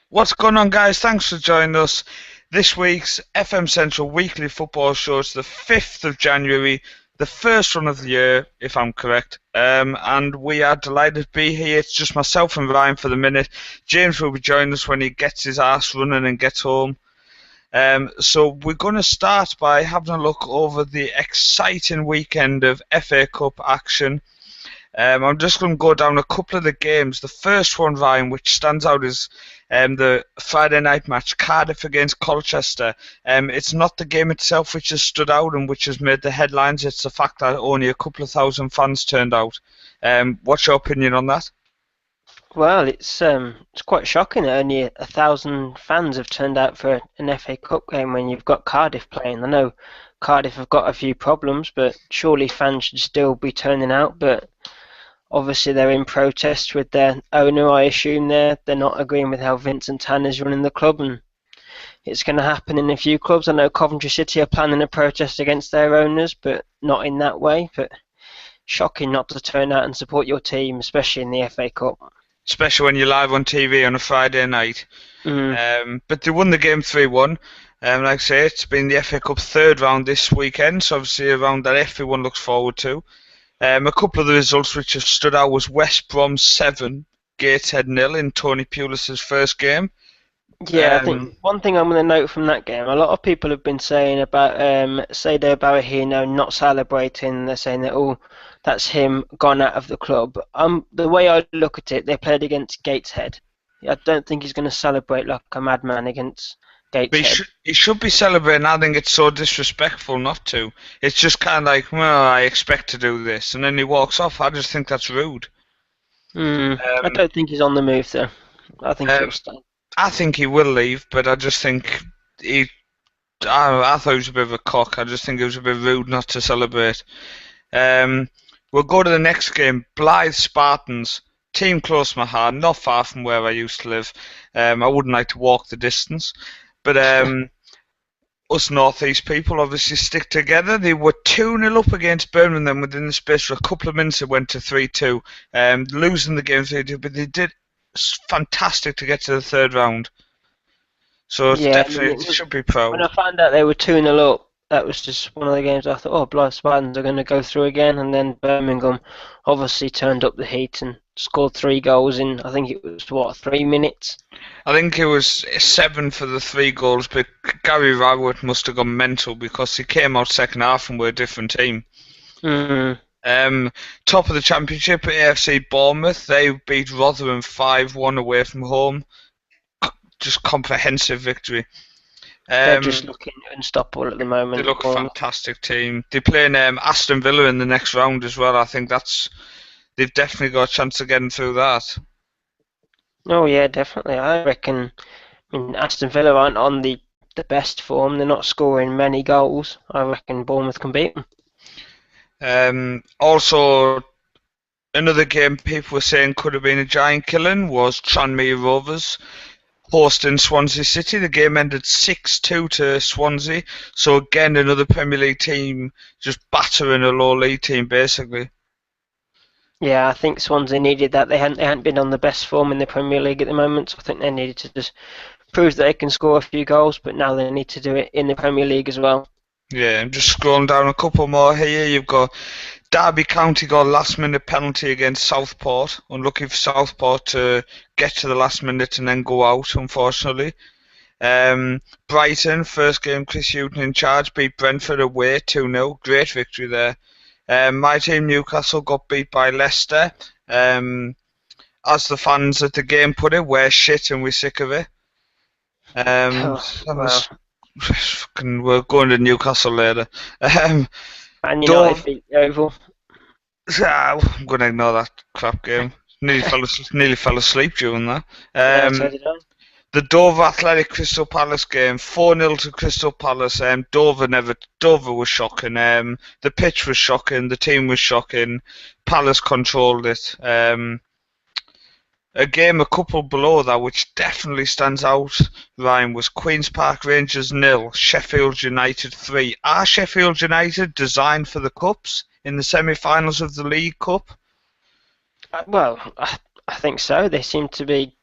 What's going on, guys? Thanks for joining us. This week's FMCentral weekly football show is the 5th of January, the first one of the year, if I'm correct. And we are delighted to be here. It's just myself and Ryan for the minute. James will be joining us when he gets his ass running and gets home. So we're going to start by having a look over the exciting weekend of FA Cup action. I'm just going to go down a couple of the games. The first one, Ryan, which stands out is the Friday night match, Cardiff against Colchester. It's not the game itself which has stood out and which has made the headlines. It's the fact that only a couple of thousand fans turned out. What's your opinion on that? Well, it's quite shocking that only 1,000 fans have turned out for an FA Cup game when you've got Cardiff playing. I know Cardiff have got a few problems, but surely fans should still be turning out. But obviously they're in protest with their owner. I assume they're not agreeing with how Vincent Tan is running the club, and it's going to happen in a few clubs. I know Coventry City are planning a protest against their owners, but not in that way. But shocking not to turn out and support your team, especially in the FA Cup. Especially when you're live on TV on a Friday night. But they won the game 3-1. Like I say, it's been the FA Cup third round this weekend, so obviously a round that everyone looks forward to. A couple of the results which have stood out was West Brom 7, Gateshead 0 in Tony Pulis's first game. Yeah, I think one thing I'm going to note from that game, a lot of people have been saying about Saido Barahino not celebrating. They're saying that, oh, that's him gone out of the club. The way I look at it, they played against Gateshead. I don't think he's going to celebrate like a madman against Gateshead. But he should be celebrating. I think it's so disrespectful not to. It's just kind of like, well, I expect to do this, and then he walks off. I just think that's rude. I don't think he's on the move though. I think he'll stay. I think he will leave, but I just think I thought he was a bit of a cock. I just think it was a bit rude not to celebrate. We'll go to the next game. Blythe Spartans. Team close to my heart, not far from where I used to live. I wouldn't like to walk the distance. But us North East people obviously stick together. They were 2-0 up against Birmingham, then within the space for a couple of minutes it went to 3-2. Losing the game 3-2, but they did fantastic to get to the third round. So it's definitely should be proud. When I found out they were 2-0 up, that was just one of the games I thought, oh, Blythe Spartans are going to go through again. And then Birmingham obviously turned up the heat and scored 3 goals in, I think it was, 3 minutes? I think it was 7 for the 3 goals, but Gary Rowett must have gone mental because he came out second half and we're a different team. Top of the Championship, AFC Bournemouth, they beat Rotherham 5-1 away from home. Just comprehensive victory. They're just looking unstoppable at the moment. They look a fantastic team. They're playing Aston Villa in the next round as well. I think they've definitely got a chance of getting through that. Oh yeah, definitely. I reckon. Aston Villa aren't on the best form. They're not scoring many goals. I reckon Bournemouth can beat them. Also, another game people were saying could have been a giant killing was Tranmere Rovers hosting Swansea City. The game ended 6-2 to Swansea. So again, another Premier League team just battering a low league team, basically. Yeah, I think Swansea needed that. They hadn't been on the best form in the Premier League at the moment, so I think they needed to just prove that they can score a few goals, but now they need to do it in the Premier League as well. Yeah, I'm just scrolling down a couple more here. You've got Derby County got a last-minute penalty against Southport. Unlucky for Southport to get to the last minute and then go out, unfortunately. Brighton, first game Chris Hughton in charge, beat Brentford away 2-0. Great victory there. My team, Newcastle, got beat by Leicester. As the fans at the game put it, we're shit and we're sick of it. We're going to Newcastle later. And United beat Yeovil. I'm going to ignore that crap game. Nearly fell asleep during that. The Dover Athletic Crystal Palace game, 4-0 to Crystal Palace. Dover was shocking. The pitch was shocking. The team was shocking. Palace controlled it. A game a couple below that, which definitely stands out, Ryan, was Queen's Park Rangers 0, Sheffield United 3. Are Sheffield United designed for the Cups in the semi-finals of the League Cup? Well, I think so. They seem to be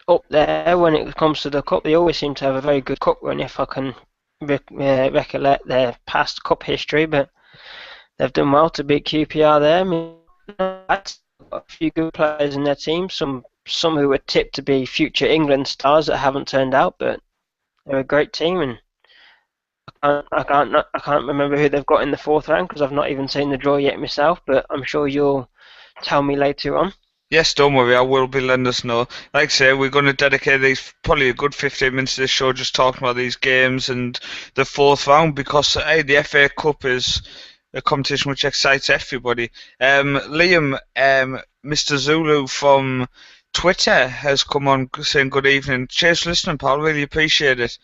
up there when it comes to the cup. They always seem to have a very good cup run, if I can recollect their past cup history. But they've done well to beat QPR there. I mean, that's a few good players in their team. Some who were tipped to be future England stars that haven't turned out, but they're a great team. And I can't remember who they've got in the fourth round because I've not even seen the draw yet myself. But I'm sure you'll tell me later on. Yes, don't worry, I will be letting us know. Like I say, we're going to dedicate these probably a good 15 minutes of this show just talking about these games and the fourth round because hey, the FA Cup is a competition which excites everybody. Liam, Mr. Zulu from Twitter has come on saying good evening. Cheers for listening, pal. Really appreciate it.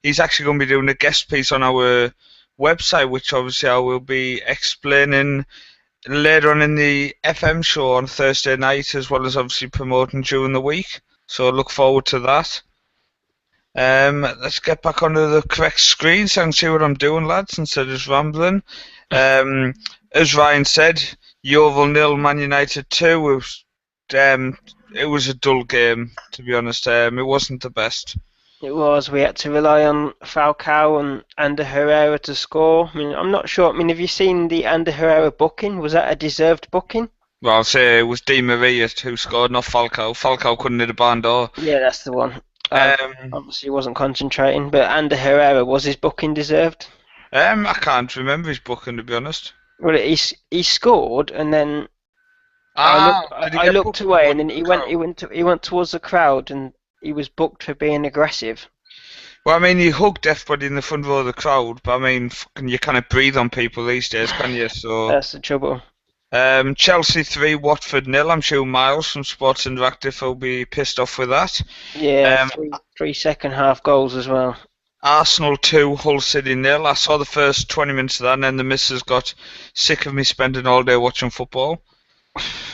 He's actually going to be doing a guest piece on our website, which obviously I will be explaining later on in the FM show on Thursday night, as well as obviously promoting during the week. So I look forward to that. Let's get back onto the correct screen so I can see what I'm doing, lads, instead of just rambling. As Ryan said, Yeovil nil, Man United 2. It was a dull game, to be honest. It wasn't the best. It was. We had to rely on Falcao and Ander Herrera to score. I mean, I'm not sure. I mean, have you seen the Ander Herrera booking? Was that a deserved booking? Well, I'll say it was Di Maria who scored, not Falcao. Falcao couldn't hit a barn door. Yeah, that's the one. Um, Obviously, wasn't concentrating, but Ander Herrera, was his booking deserved? I can't remember his booking, to be honest. Well, he scored, and then Ah, did he I get looked booked away, towards and then the crowd? he went towards the crowd, and he was booked for being aggressive. Well, I mean, he hugged everybody in the front row of the crowd, but I mean, fucking, you can't breathe on people these days, can you? So, That's the trouble. Chelsea 3, Watford nil. I'm sure Miles from Sports Interactive will be pissed off with that. Yeah, Um, three second half goals as well. Arsenal 2, Hull City nil. I saw the first 20 minutes of that, and then the missus got sick of me spending all day watching football.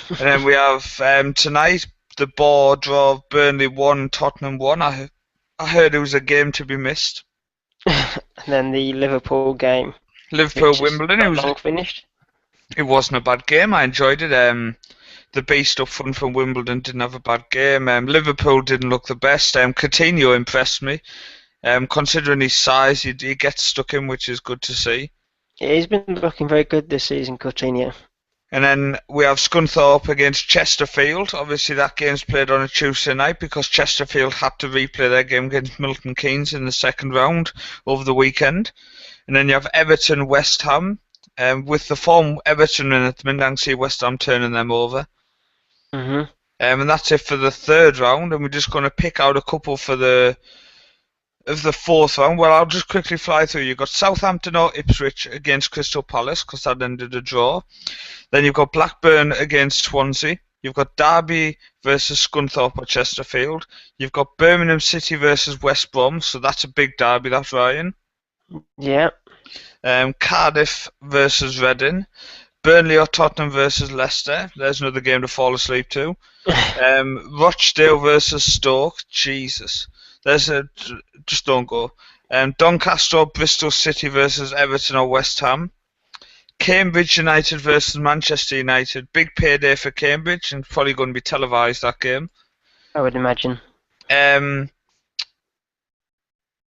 And then we have tonight the ball draw Burnley 1, Tottenham 1. I heard it was a game to be missed. And then the Liverpool game, Liverpool which is Wimbledon. not long finished. It wasn't a bad game. I enjoyed it. The beast up front from Wimbledon didn't have a bad game. Liverpool didn't look the best. Coutinho impressed me. Considering his size, he gets stuck in, which is good to see. Yeah, he's been looking very good this season, Coutinho. And then we have Scunthorpe against Chesterfield. Obviously, that game's played on a Tuesday night because Chesterfield had to replay their game against Milton Keynes in the second round over the weekend. And then you have Everton West Ham. With the form Everton in at the minute, I can see West Ham turning them over. Mhm. And that's it for the third round. And we're just going to pick out a couple for the fourth round. Well, I'll just quickly fly through. You've got Southampton or Ipswich against Crystal Palace because that ended a draw. Then you've got Blackburn against Swansea. You've got Derby versus Scunthorpe or Chesterfield. You've got Birmingham City versus West Brom. So that's a big derby, that's Ryan. Yeah. Cardiff versus Reading. Burnley or Tottenham versus Leicester. There's another game to fall asleep to. Rochdale versus Stoke. Jesus. Just don't go. Doncaster or Bristol City versus Everton or West Ham. Cambridge United versus Manchester United. Big payday for Cambridge and probably going to be televised, that game. I would imagine. Um,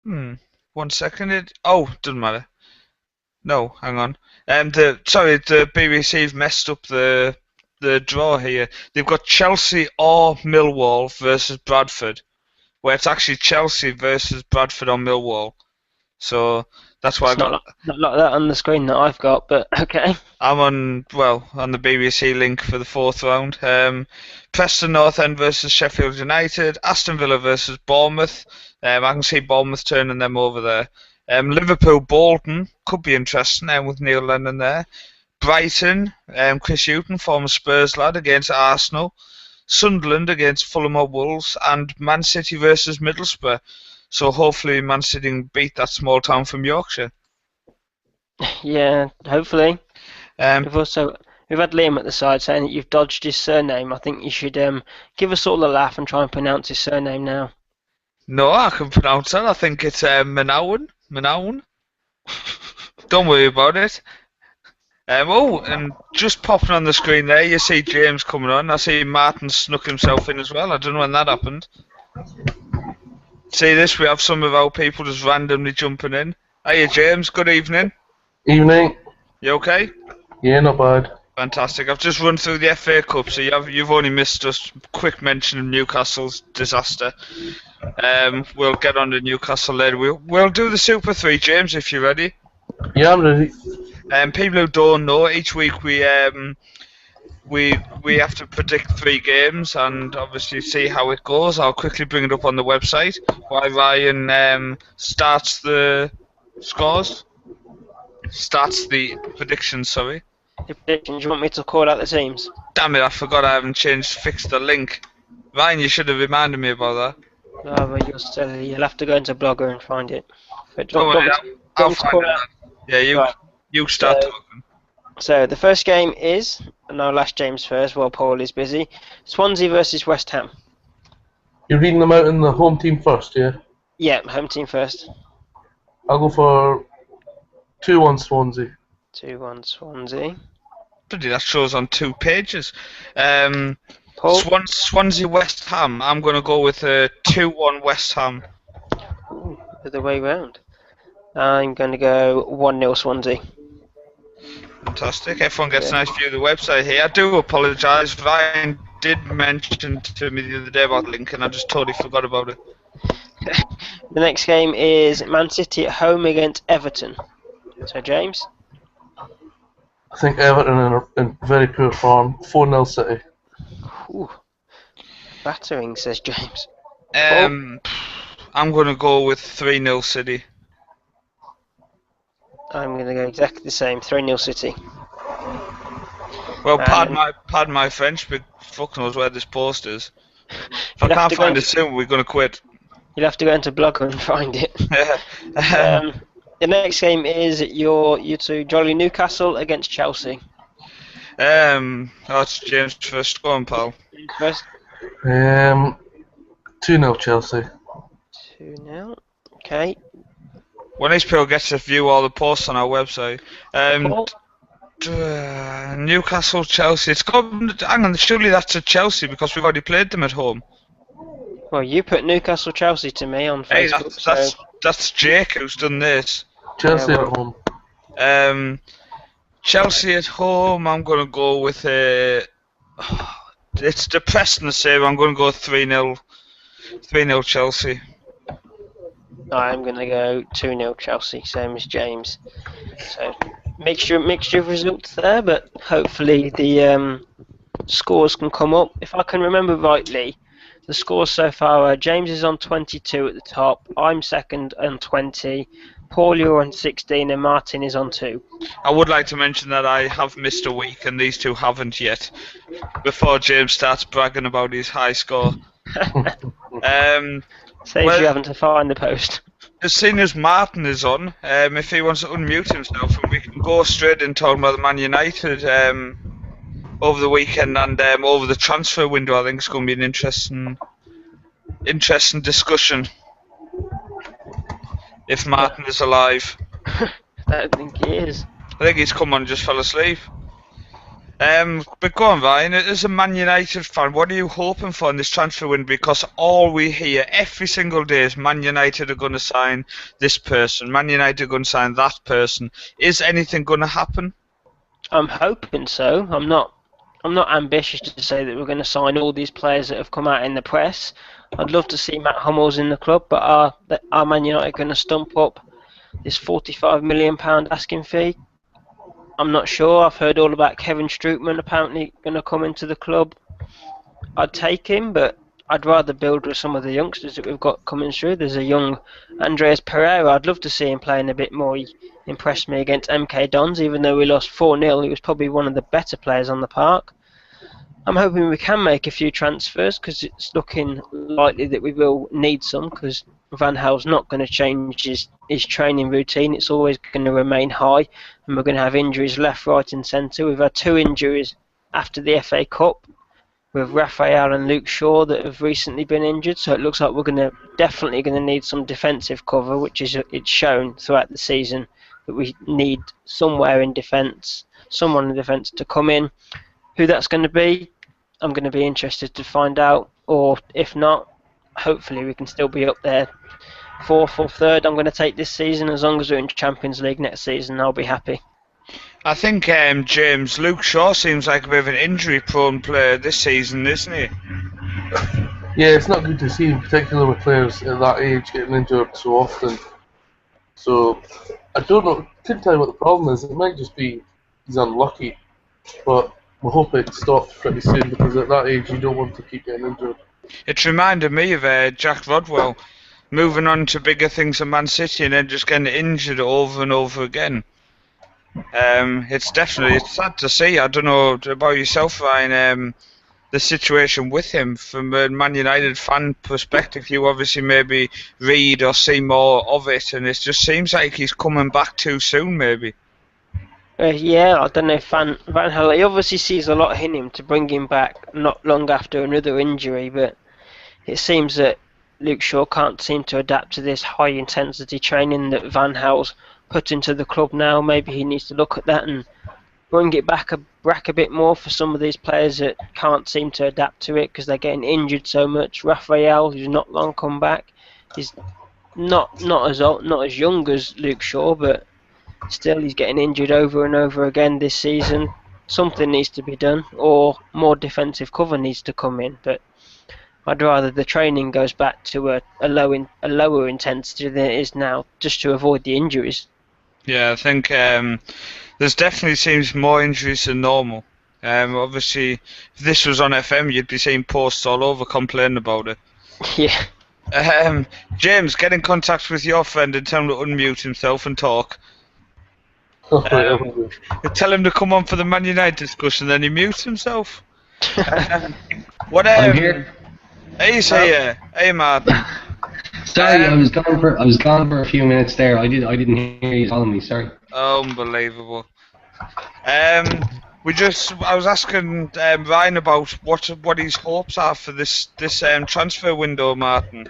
1 second. Doesn't matter. No, hang on. The BBC've messed up the draw here. They've got Chelsea or Millwall versus Bradford, where it's actually Chelsea versus Bradford or Millwall. So that's why It's not like that on the screen that I've got, but okay. I'm on the BBC link for the fourth round. Preston North End versus Sheffield United. Aston Villa versus Bournemouth. I can see Bournemouth turning them over there. Liverpool Bolton could be interesting with Neil Lennon there. Brighton, Chris Hughton, former Spurs lad, against Arsenal. Sunderland against Fulham or Wolves, and Man City versus Middlesbrough. So hopefully Man City can beat that small town from Yorkshire. Yeah, hopefully. Um, We've had Liam at the side saying that you've dodged his surname. I think you should give us all a laugh and try and pronounce his surname now. no, I can pronounce it. I think it's Manawan. Don't worry about it. And just popping on the screen there, you see James coming on. I see Martin snuck himself in as well. I don't know when that happened. See this? We have some of our people just randomly jumping in. Hiya, James. Good evening. Evening. You okay? Yeah, not bad. Fantastic. I've just run through the FA Cup, so you've only missed just a quick mention of Newcastle's disaster. We'll get on to Newcastle later. We'll do the Super 3, James, if you're ready. Yeah, I'm ready. People who don't know, each week we have to predict 3 games and obviously see how it goes. I'll quickly bring it up on the website while Ryan starts the scores. Starts the predictions, sorry. The predictions, you want me to call out the teams? Damn it, I forgot I haven't fixed the link. Ryan, you should have reminded me about that. Oh, but you'll have to go into Blogger and find it. But Don't worry, I'll find it. Yeah, Right. you start talking. So the first game is, and I'll ask James first while Paul is busy, Swansea versus West Ham. You're reading them out in the home team first, yeah? Yeah, home team first. I'll go for 2-1 Swansea. 2-1 Swansea. Bloody, that shows on 2 pages. Paul? Swansea West Ham. I'm going to go with 2-1 West Ham. Ooh, the other way round. I'm going to go 1-0 Swansea. Fantastic. Everyone gets a nice view of the website here. I do apologise. Ryan did mention to me the other day about the link and I just totally forgot about it. The next game is Man City at home against Everton. So James? I think Everton are in very poor form. 4-0 City. Ooh. Battering, says James. I'm going to go with 3-0 City. I'm going to go exactly the same, 3-0 City. Well, pardon my French, but fuck knows where this post is. If I can't find it soon, we're going to quit. You'll have to go into Blogger and find it. The next game is your two jolly Newcastle against Chelsea. It's James first. Go on, pal. First. 2-0 Chelsea. 2-0. Okay. When these people get to view all the posts on our website, Newcastle, Chelsea. Hang on, surely that's at Chelsea because we've already played them at home. Well, you put Newcastle Chelsea to me on Facebook. Hey, that's Jake who's done this. Chelsea at home. Chelsea at home. I'm gonna go with it's depressing to say, but I'm gonna go 3-0. 3-0 Chelsea. I'm going to go 2-0 Chelsea, same as James. So mixture of results there, but hopefully the scores can come up. If I can remember rightly, the scores so far are James is on 22 at the top, I'm second on 20, Paul you're on 16 and Martin is on 2. I would like to mention that I have missed a week and these two haven't yet, before James starts bragging about his high score. Saves you having to find the post. As soon as Martin is on, if he wants to unmute himself, and we can go straight in talking about the Man United over the weekend and over the transfer window. I think it's going to be an interesting discussion. If Martin is alive. I don't think he is. I think he's come on and just fell asleep. But go on, Ryan, as a Man United fan, what are you hoping for in this transfer window? Because all we hear every single day is Man United are going to sign this person, Man United are going to sign that person. Is anything going to happen? I'm hoping so. I'm not ambitious to say that we're going to sign all these players that have come out in the press. I'd love to see Matt Hummels in the club, but are Man United going to stump up this £45 million asking fee? I'm not sure. I've heard all about Kevin Strootman apparently going to come into the club. I'd take him, but I'd rather build with some of the youngsters that we've got coming through. There's a young Andreas Pereira. I'd love to see him playing a bit more. He impressed me against MK Dons, even though we lost 4-0. He was probably one of the better players on the park. I'm hoping we can make a few transfers because it's looking likely that we will need some because Van Gaal's not going to change his training routine. It's always going to remain high and we're going to have injuries left, right and centre. We've had 2 injuries after the FA Cup with Raphael and Luke Shaw that have recently been injured, so it looks like we're definitely going to need some defensive cover, which is it's shown throughout the season that we need somewhere in defence. someone in defence to come in. Who that's going to be, I'm going to be interested to find out. Or if not, hopefully we can still be up there, fourth or third. I'm going to take this season. As long as we're in Champions League next season, I'll be happy. I think, James, Luke Shaw seems like a bit of an injury-prone player this season, isn't he? Yeah, it's not good to see, particularly with players at that age getting injured so often. So, I don't know, couldn't tell you what the problem is. It might just be he's unlucky, but we hope it stops pretty soon because at that age you don't want to keep getting injured. It reminded me of Jack Rodwell moving on to bigger things at Man City and then just getting injured over and over again. It's sad to see. I don't know about yourself, Ryan. The situation with him from a Man United fan perspective, you obviously maybe read or see more of it, and it just seems like he's coming back too soon, maybe. Yeah, I don't know if Van Gaal, he obviously sees a lot in him to bring him back not long after another injury, but it seems that Luke Shaw can't seem to adapt to this high intensity training that Van Gaal's put into the club now. Maybe he needs to look at that and bring it back a bit more for some of these players that can't seem to adapt to it because they're getting injured so much. Raphael, who's not long come back, is not as old, not as young as Luke Shaw, but still he's getting injured over and over again this season. Something needs to be done, or more defensive cover needs to come in. But I'd rather the training goes back to a lower intensity than it is now, just to avoid the injuries. Yeah, I think there's definitely seems more injuries than normal. Obviously, if this was on FM, you'd be seeing posts all over complaining about it. Yeah. James, get in contact with your friend and tell him to unmute himself and talk. Tell him to come on for the Man United discussion, then he mutes himself. I'm here. He's here. Hey, Martin. Sorry, I was gone for a few minutes there. I didn't hear you calling me. Sorry. Unbelievable. I was asking Ryan about what his hopes are for this transfer window, Martin.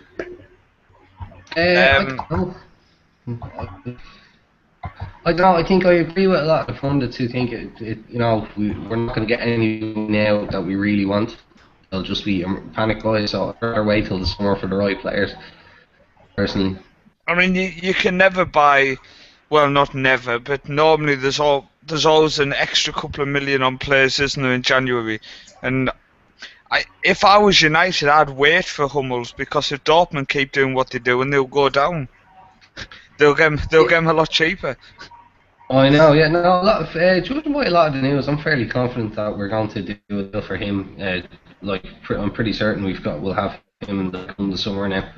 I don't know. I think I agree with a lot of the pundits who think we're not going to get any now that we really want. It'll just be a panic buy, so I'd rather wait till the summer for the right players, personally. I mean, you can never buy, well, not never, but normally there's always an extra couple of million on players, isn't there, in January? And if I was United, I'd wait for Hummels, because if Dortmund keep doing what they do, and they'll go down, they'll get him a lot cheaper. I know, yeah, no, a lot of judging by a lot of the news, I'm fairly confident that we're going to do a deal for him. I'm pretty certain we'll have him come the summer now.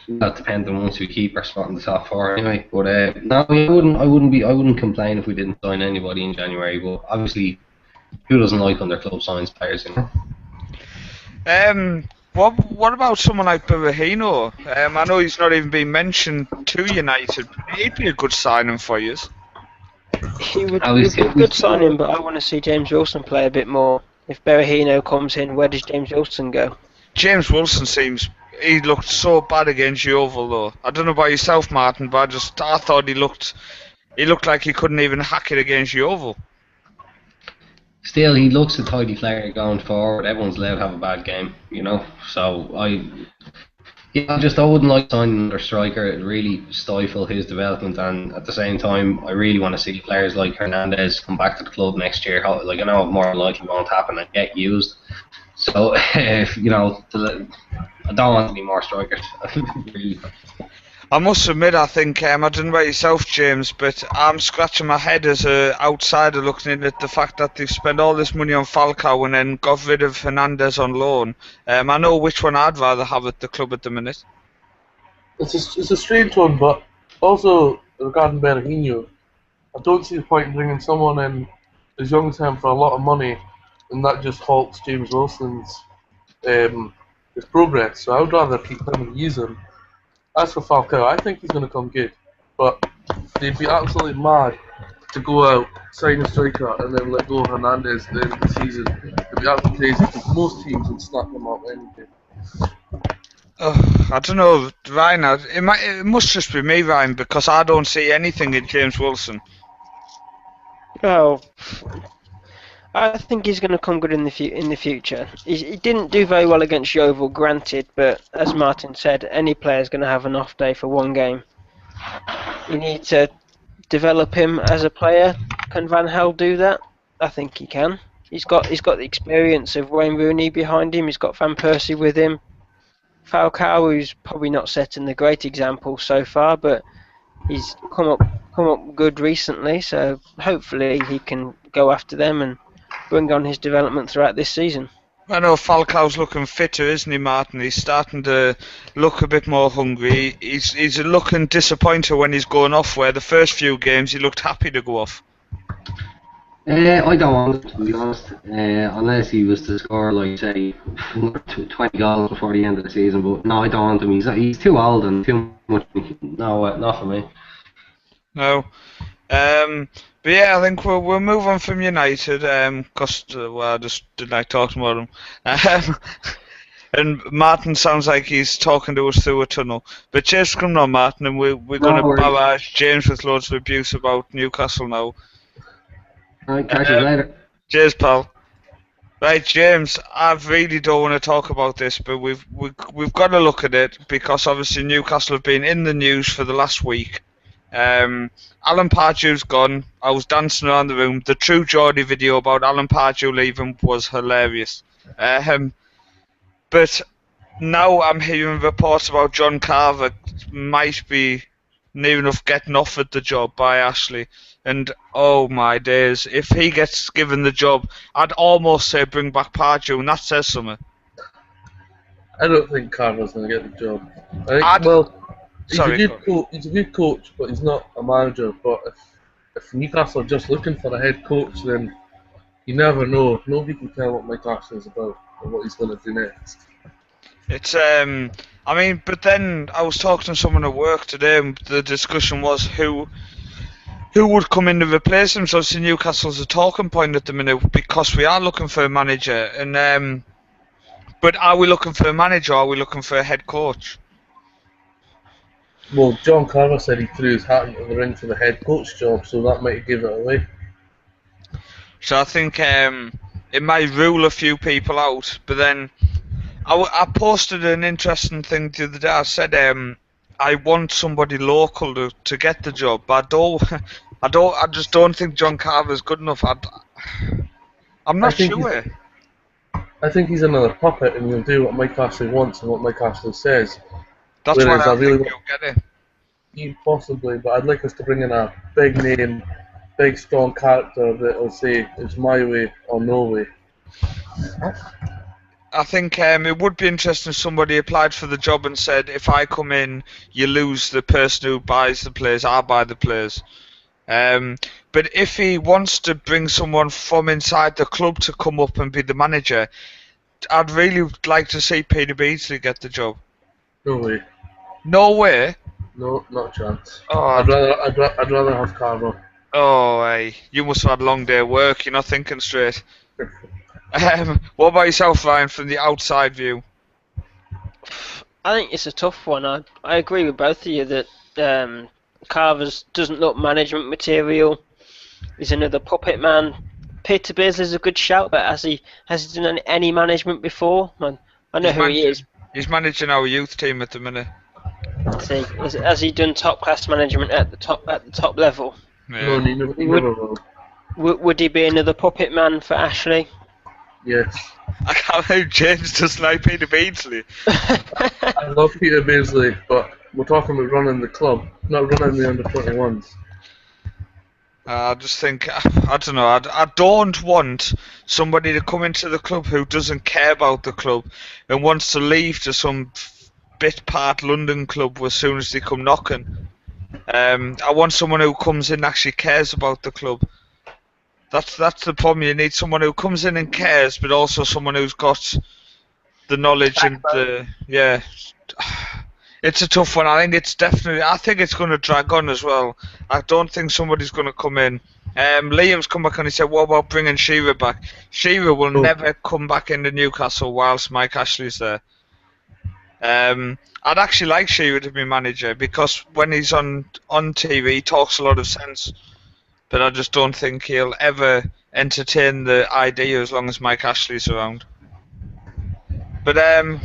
That depends on once we keep our spot in the top four anyway. But no, I wouldn't complain if we didn't sign anybody in January. But obviously, who doesn't like when their club signs players? What about someone like Berahino? I know he's not even been mentioned to United. He'd be a good signing for you. He would be a good signing, but I want to see James Wilson play a bit more. If Berahino comes in, where does James Wilson go? James Wilson he looked so bad against Yeovil though. I don't know about yourself, Martin, but I thought he looked like he couldn't even hack it against Yeovil. Still, he looks a tidy player going forward. Everyone's allowed to have a bad game, So I wouldn't like signing another striker. It really stifle his development, and at the same time, I really want to see players like Hernandez come back to the club next year. I know it more likely won't happen and get used. So I don't want any more strikers. Really. I must admit, I think, I don't know about yourself, James, but I'm scratching my head as an outsider looking in at the fact that they've spent all this money on Falcao and then got rid of Hernandez on loan. I know which one I'd rather have at the club at the minute. It's a strange one, but also regarding Berahino, I don't see the point in bringing someone in as young as him for a lot of money, and that just halts James Wilson's his progress. So I would rather keep him and use him. As for Falcao, I think he's going to come good, but they'd be absolutely mad to go out, sign a striker, and then let go of Hernandez at the end of the season. It'd be absolutely crazy because most teams would snap him up anyway. I don't know, Ryan. It must just be me, Ryan, because I don't see anything in James Wilson. Oh, I think he's going to come good in the future. He didn't do very well against Yeovil, granted, but as Martin said, any player's going to have an off day for one game. You need to develop him as a player. Can Van Hal do that? I think he can. He's got the experience of Wayne Rooney behind him. He's got Van Persie with him. Falcao, who's probably not setting the great example so far, but he's come up good recently. So hopefully he can go after them and bring on his development throughout this season. I know Falcao's looking fitter, isn't he, Martin? He's starting to look a bit more hungry. He's looking disappointed when he's going off, where the first few games he looked happy to go off. I don't want him, to be honest, unless he was to score, like, say, 20 goals before the end of the season. But no, I don't want him. He's too old and too much. No, not for me. No. But yeah, I think we'll move on from United, because I just didn't like talking about them. And Martin sounds like he's talking to us through a tunnel. But cheers, come on, Martin, and we're going to barrage James with loads of abuse about Newcastle now. Alright, catch you later. Cheers, pal. Right, James, I really don't want to talk about this, but we've got to look at it, because obviously Newcastle have been in the news for the last week. Alan Pardew's gone. I was dancing around the room. The True Geordie video about Alan Pardew leaving was hilarious. But now I'm hearing reports about John Carver might be near enough getting offered the job by Ashley. And oh my days, if he gets given the job, I'd almost say bring back Pardew, and that says something. I don't think Carver's going to get the job. I think, he's a good coach, but he's not a manager. But if Newcastle are just looking for a head coach, then you never know. Nobody can tell what Mike Ashley is about or what he's going to do next. It's I mean, but then I was talking to someone at work today, and the discussion was who would come in to replace him. So it's Newcastle's a talking point at the minute, because we are looking for a manager. And but are we looking for a manager, or are we looking for a head coach? Well, John Carver said he threw his hat into the ring for the head coach job, so that might give it away. So I think it might rule a few people out. But then I posted an interesting thing the other day. I said I want somebody local to get the job, but I just don't think John Carver's good enough. I'm not sure. I think he's another puppet, and he'll do what Mike Ashley wants and what Mike Ashley says. That's why I think he'll get it. Possibly, but I'd like us to bring in a big name, big strong character that will say it's my way or no way. I think it would be interesting if somebody applied for the job and said, if I come in, you lose the person who buys the players, I buy the players. But if he wants to bring someone from inside the club to come up and be the manager, I'd really like to see Peter Beardsley get the job. No way. No way? No, not a chance. Oh, I'd rather have Carver. Oh, hey, you must have had a long day of work. You're not thinking straight. What about yourself, Ryan, from the outside view? I think it's a tough one. I agree with both of you that Carver's doesn't look management material. He's another puppet man. Peter Beardsley's a good shout, but has he done any management before? I know who he is. He's managing our youth team at the minute. See, has he done top class management at the top level? Yeah. No, he never will. Would he be another puppet man for Ashley? Yes. I can't believe James doesn't like Peter Beardsley. I love Peter Beardsley, but we're talking about running the club, not running the under-21s. I just think, I don't know, I don't want somebody to come into the club who doesn't care about the club and wants to leave to some bit part London club as soon as they come knocking. I want someone who comes in and actually cares about the club. That's the problem. You need someone who comes in and cares, but also someone who's got the knowledge and the It's a tough one. I think it's going to drag on as well. I don't think somebody's going to come in. Liam's come back and he said, what about bringing Shearer back? Shearer will never come back into Newcastle whilst Mike Ashley's there. I'd actually like Shearer to be manager, because when he's on TV he talks a lot of sense. but I just don't think he'll ever entertain the idea as long as Mike Ashley's around. But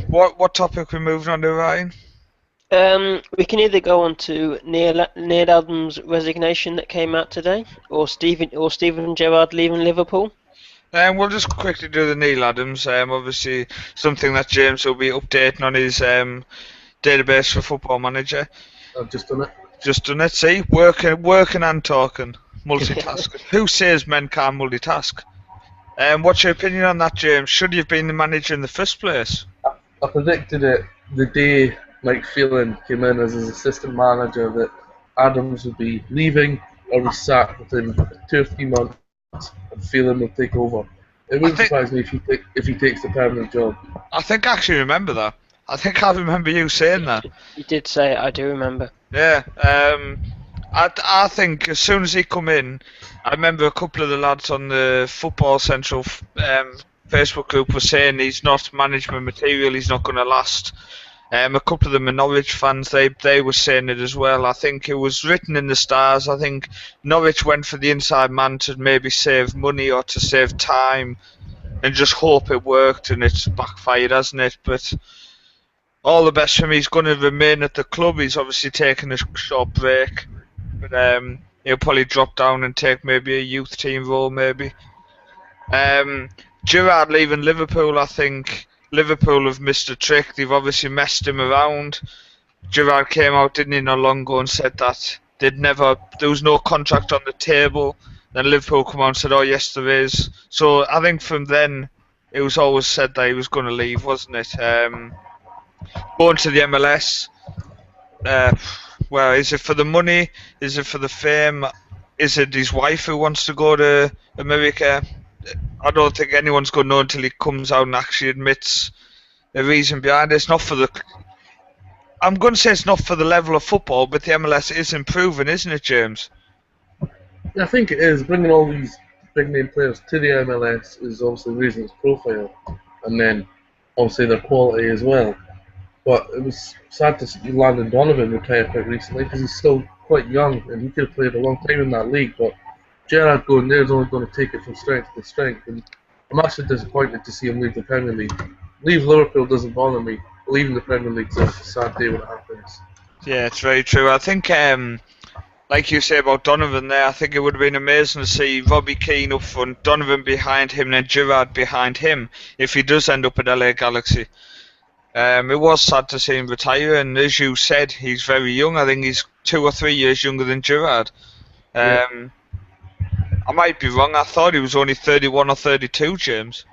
what topic we're moving on to, Ryan? We can either go on to Neil Adams' resignation that came out today, or Steven Gerrard leaving Liverpool. We'll just quickly do the Neil Adams. Obviously, something that James will be updating on his database for Football Manager. I've just done it. Just done it. See, working and talking, multitasking. Who says men can't multitask? What's your opinion on that, James? Should he have been the manager in the first place? I predicted it the day Mike Phelan came in as his assistant manager that Adams would be leaving or be sacked within 2 or 3 months and Phelan would take over. It wouldn't surprise me if he takes the permanent job. I think I actually remember that. I think I remember you saying that. You did say it, I do remember. Yeah. I think as soon as he come in, I remember a couple of the lads on the FMCentral Facebook group were saying he's not management material, he's not going to last. A couple of them are Norwich fans, they were saying it as well. I think it was written in the stars. I think Norwich went for the inside man to maybe save money or to save time and just hope it worked, and it's backfired, hasn't it? But all the best for him. He's going to remain at the club. He's obviously taking a short break, but he'll probably drop down and take maybe a youth team role, maybe. Gerrard leaving Liverpool, I think Liverpool have missed a trick. They've obviously messed him around. Gerrard came out, didn't he, not long ago and said that there was no contract on the table. Then Liverpool come out and said, oh yes there is. So I think from then it was always said that he was going to leave, wasn't it? Going to the MLS. Well, is it for the money? Is it for the fame? Is it his wife who wants to go to America? I don't think anyone's going to know until he comes out and actually admits the reason behind it. It's not for the... I'm going to say it's not for the level of football, but the MLS is improving, isn't it, James? I think it is. Bringing all these big name players to the MLS is obviously raising its profile, and then obviously their quality as well. But it was sad to see Landon Donovan retire quite recently because he's still quite young and he could have played a long time in that league. But Gerrard going there is only going to take it from strength to strength, and I'm actually disappointed to see him leave the Premier League. Leave Liverpool doesn't bother me. Leaving the Premier League is a sad day when it happens. Yeah, it's very true. I think, like you say about Donovan there, I think it would have been amazing to see Robbie Keane up front, Donovan behind him, and then Gerrard behind him if he does end up at LA Galaxy. It was sad to see him retire, and as you said, he's very young. I think he's 2 or 3 years younger than Gerrard. Yeah. I might be wrong. I thought he was only 31 or 32, James.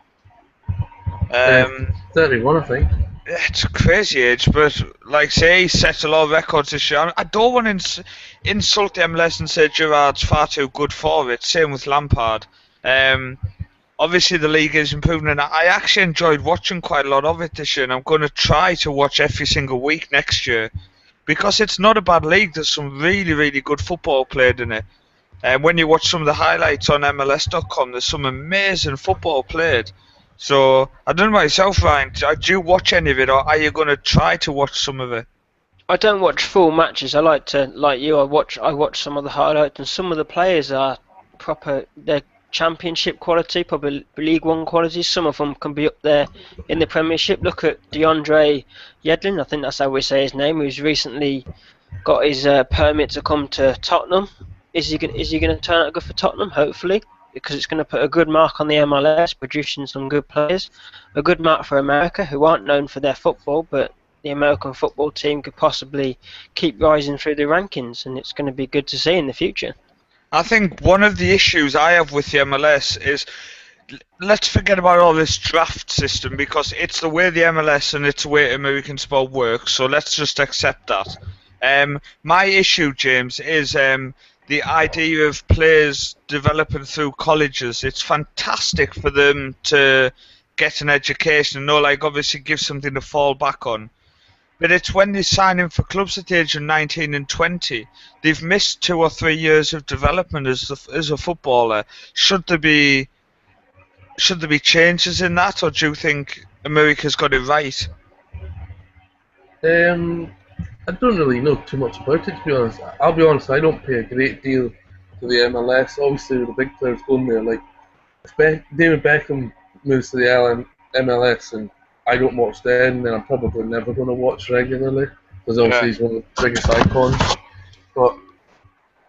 31, I think. It's a crazy age, but like say he set a lot of records this year. I don't want to insult the MLS and say Gerrard's far too good for it. Same with Lampard. Obviously the league is improving, and I actually enjoyed watching quite a lot of it this year, and I'm going to try to watch every single week next year because it's not a bad league. There's some really, really good football played in it. And when you watch some of the highlights on MLS.com, there's some amazing football played. So, I don't know about yourself, Ryan. Do you watch any of it, or are you going to try to watch some of it? I don't watch full matches. I like you. I watch some of the highlights, and some of the players are proper. They're Championship quality, probably League One quality. Some of them can be up there in the Premiership. Look at DeAndre Yedlin. I think that's how we say his name. Who's recently got his permit to come to Tottenham. Is he going to turn out good for Tottenham? Hopefully, because it's going to put a good mark on the MLS, producing some good players. A good mark for America, who aren't known for their football, but the American football team could possibly keep rising through the rankings, and it's going to be good to see in the future. I think one of the issues I have with the MLS is let's forget about all this draft system because it's the way the MLS and it's the way American sport works, so let's just accept that. My issue, James, is the idea of players developing through colleges. It's fantastic for them to get an education and obviously give something to fall back on. But it's when they sign in for clubs at the age of 19 and 20, they've missed 2 or 3 years of development as a footballer. Should there be changes in that, or do you think America's got it right? I don't really know too much about it, to be honest. I'll be honest, I don't pay a great deal to the MLS. Obviously, with the big players going there, like if David Beckham moves to the MLS and I don't watch then I'm probably never going to watch regularly because obviously Yeah. he's one of the biggest icons. But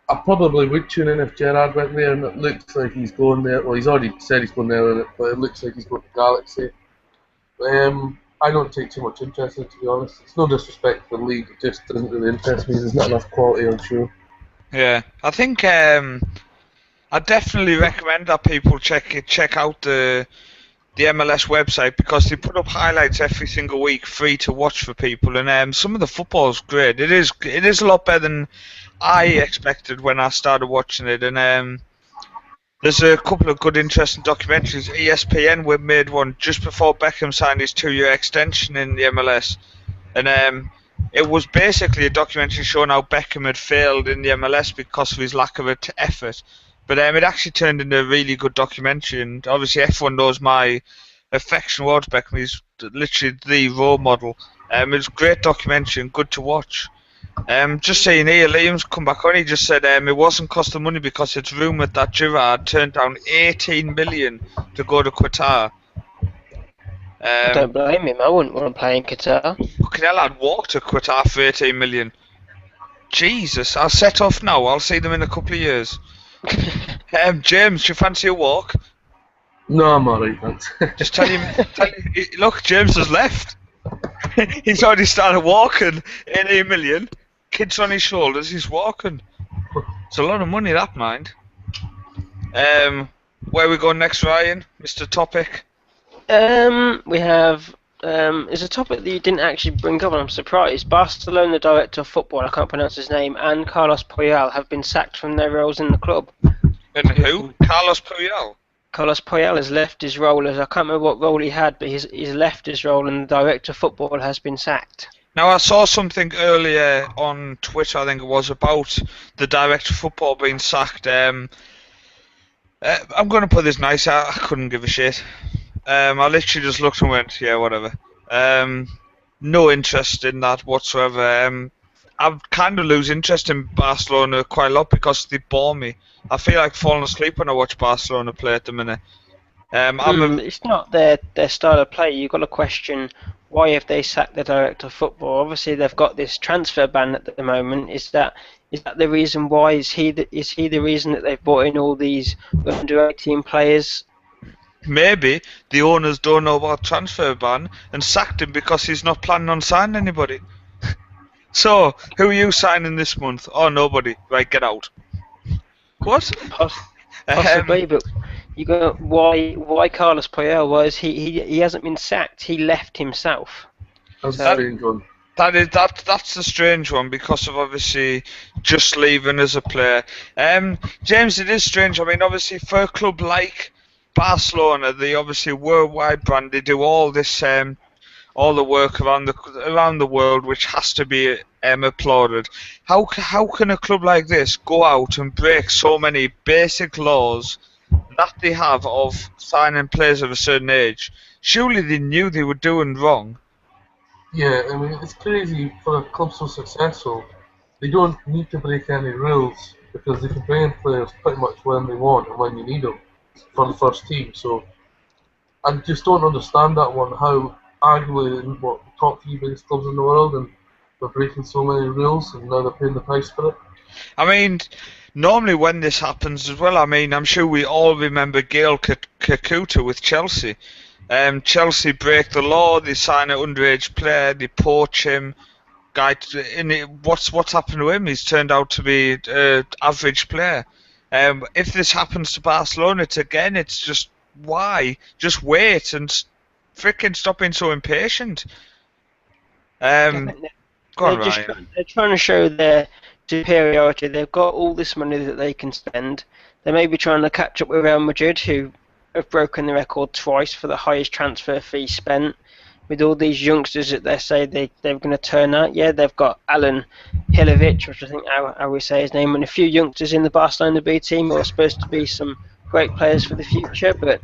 I probably would tune in if Gerrard went there, and it looks like he's going there. Well, he's already said he's going there, but it looks like he's going to Galaxy. I don't take too much interest in it, to be honest. It's no disrespect for the league, it just doesn't really interest me. There's not enough quality on show. Yeah, I think I definitely recommend that people check out the MLS website because they put up highlights every single week, free to watch for people, and some of the football's great. It is a lot better than I expected when I started watching it, and there's a couple of good, interesting documentaries. ESPN made one just before Beckham signed his 2-year extension in the MLS, and it was basically a documentary showing how Beckham had failed in the MLS because of his lack of effort. But it actually turned into a really good documentary, and obviously everyone knows my affection towards Beckham. He's literally the role model. It was a great documentary and good to watch. Just saying here, Liam's come back on. He just said it wasn't costing money because it's rumoured that Gerrard turned down 18 million to go to Qatar. I don't blame him. I wouldn't want to play in Qatar. Fucking hell, I'd walk to Qatar for 18 million. Jesus, I'll set off now. I'll see them in a couple of years. James, do you fancy a walk? No, I'm alright, thanks. Just tell him. Look, James has left. He's already started walking. 18 million. Kids on his shoulders. He's walking. It's a lot of money, that, mind. Where are we going next, Ryan? Mr. Topic. We have there's a topic that you didn't actually bring up, and I'm surprised. Barcelona director of football, I can't pronounce his name, and Carlos Puyol have been sacked from their roles in the club. And who? Carlos Puyol. Carlos Puyol has left his role as, I can't remember what role he had, but he's left his role, and the director of football has been sacked. Now, I saw something earlier on Twitter, I think it was, about the director of football being sacked. I'm going to put this nice out. I couldn't give a shit. I literally just looked and went, yeah, whatever. No interest in that whatsoever. I kind of lose interest in Barcelona quite a lot because they bore me. I feel like falling asleep when I watch Barcelona play at the minute. It's not their style of play. You've got to question, why have they sacked the director of football? Obviously, they've got this transfer ban at the moment. Is that the reason why? Is he the reason that they've brought in all these under 18 players? Maybe the owners don't know about transfer ban and sacked him because he's not planning on signing anybody. So, who are you signing this month? Oh, nobody. Right, get out. What? Possibly, but you go, why Carlos Puyol? Why is he hasn't been sacked? He left himself. That's a strange one. That's a strange one because of obviously just leaving as a player. James, it is strange. I mean, obviously for a club like Barcelona, they obviously worldwide brand. They do all this, all the work around the world, which has to be applauded. How can a club like this go out and break so many basic laws that they have of signing players of a certain age? Surely they knew they were doing wrong. Yeah, I mean, it's crazy for a club so successful. They don't need to break any rules because they can bring in players pretty much when they want and when you need them for the first team. So I just don't understand that one. How arguably the top 3 biggest clubs in the world, and they're breaking so many rules, and now they're paying the price for it. I mean, normally when this happens as well, I mean, I'm sure we all remember Gail Kakuta with Chelsea. Chelsea break the law, they sign an underage player, they poach him. What's happened to him? He's turned out to be an average player. If this happens to Barcelona, it's just, why? Just wait and freaking stop being so impatient. Go on, Ryan. They're trying to show their superiority. They've got all this money that they can spend. They may be trying to catch up with Real Madrid, who have broken the record twice for the highest transfer fee spent. With all these youngsters that they say they're going to turn out, yeah, they've got Alan Hilovic, which I think how we say his name, and a few youngsters in the Barcelona B team who are supposed to be some great players for the future. But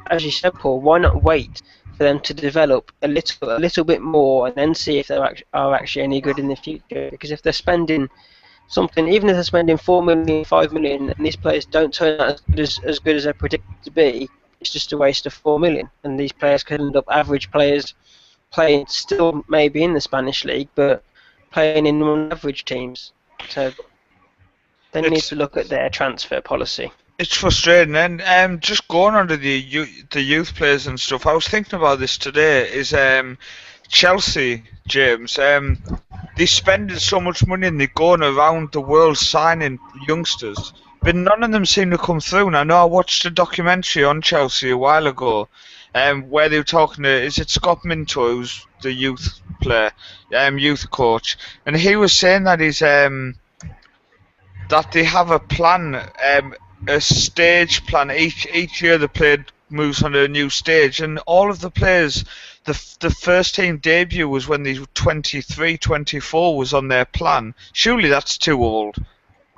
as you said, Paul, why not wait for them to develop a little bit more and then see if they are actually any good in the future? Because if they're spending something, even if they're spending 4 million, 5 million, and these players don't turn out as good as they're predicted to be, it's just a waste of 4 million. And these players could end up average players playing still maybe in the Spanish league, but playing in non-average teams. So they need to look at their transfer policy. It's frustrating, and just going on to the youth players and stuff. I was thinking about this today. Is Chelsea, James? They spending so much money and they're going around the world signing youngsters, but none of them seem to come through. And I know I watched a documentary on Chelsea a while ago, where they were talking to, is it Scott Minto, who's the youth player, youth coach, and he was saying that that they have a plan, a stage plan. Each year the player moves on to a new stage, and all of the players, the first team debut was when they were 23, 24 was on their plan. Surely that's too old.